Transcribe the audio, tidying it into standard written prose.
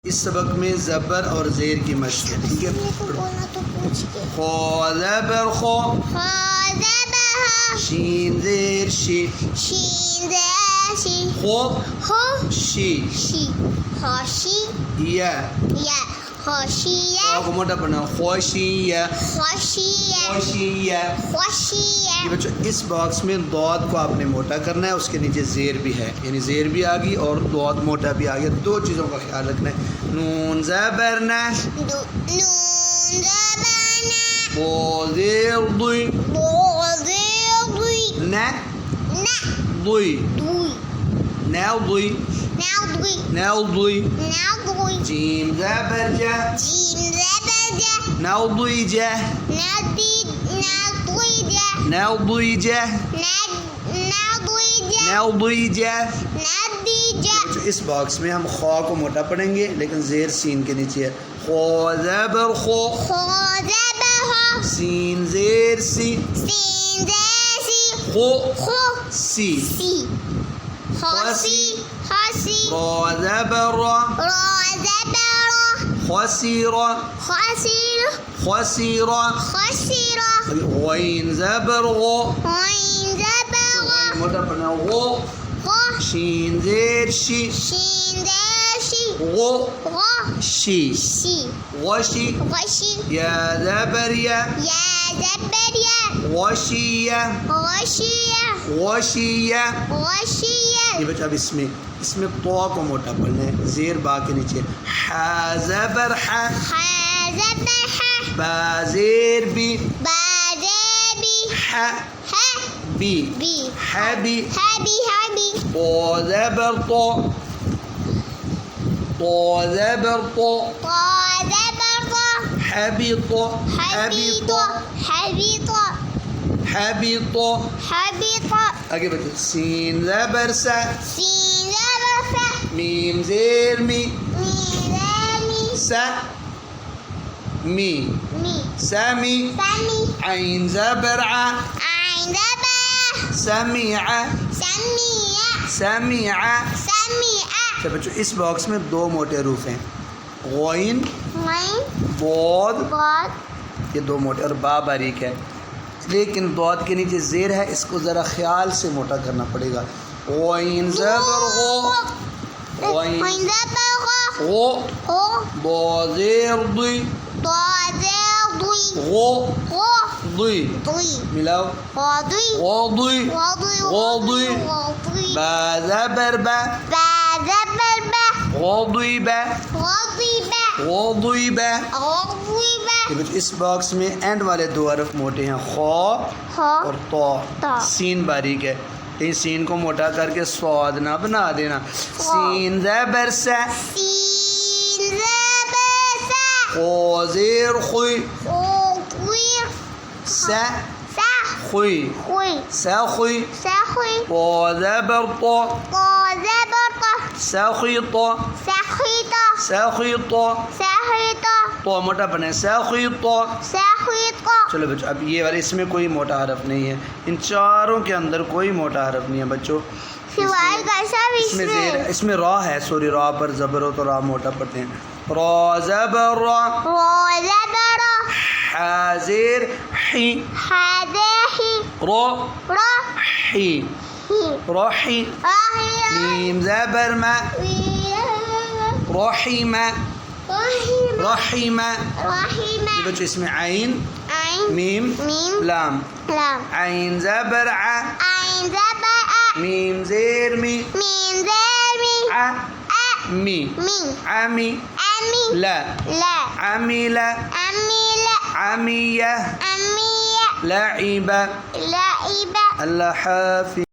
اس سبق میں زبر اور زیر کی مشق ہے. ٹھیک ہے. خو زبر خو، شین زیر شی، خو شی، یا کو موٹا پڑھنا خوشیہ. یہ بچوں اس باکس میں دود کو آپ نے موٹا کرنا ہے، اس کے نیچے زیر بھی ہے، یعنی زیر بھی آ گئی اور دود موٹا بھی آ گیا. دو چیزوں کا خیال رکھنا ہے. نون زبر نہ، بو زیر ضی، نہ ضی، نہ ضی، نہ ضی. جیم زبر جہ، نہ ضی جہ، نہ ضی جہ، نہ ضی جہ. اس باکس میں ہم خوا کو موٹا پڑھیں گے لیکن زیر سین کے نیچے ہے. خو زبر خو، سین زیر سی، خو سی، خوسی. را زبر را، خسیرا، خسیرا. غین زبر غو، موٹا پڑھنا غو. شین زیر شی، غو شی، غشی. یا زبر یا، غشیہ، غشیہ. یہ بچہ اب اس میں تو کو موٹا پڑھنا ہے، زیر با کے نیچے. ح زبر ح، با زیر بی، ح بی، حبی. طو زبر طو، طو زبر طو، حبیط، حبیط، حبیط. آگے بچے. سین زبر سا، میم زیر می، سا می، سمی. عین زبر ع، سمیع، سمیع. اچھا بچوں اس باکس میں دو موٹے حروف ہیں، غین، بود، یہ دو موٹے، اور با باریک ہے. لیکن بود کے نیچے زیر ہے، اس کو ذرا خیال سے موٹا کرنا پڑے گا. غین زبر غو، غین غو. ضو زیر ضی، غو ضی. ملاؤ. غو ضی، غو ضی. با زبر با، غو ضی با، غو ضی با. اس باکس میں اینڈ والے دو حرف موٹے ہیں، خو اور تو. سین باریک ہے، لیکن سین کو موٹا کر کے صاد نہ بنا دینا. سین زبر سا، خو زیر خوی، سا خوی، سا خوی. طو زبر طو، سخیط، سخیط. تو موٹا بنے سخیط. چلو بچوں اب یہ والے اس میں کوئی موٹا حرف نہیں ہے، ان چاروں کے اندر کوئی موٹا حرف نہیں ہے بچوں. اس میں را ہے، سوری را پر زبر ہو تو را موٹا پڑھتے ہیں. را زبر را، ح زیر حی، رو حی، روحی. میم زبر ما، رحیم، رحیم. یہ بچوں اس میں عین، میم، لام. عین زبر ع، میم زیر می، ع می، عمی. لا، عمیل، عمیہ. لعب. اللہ حافظ.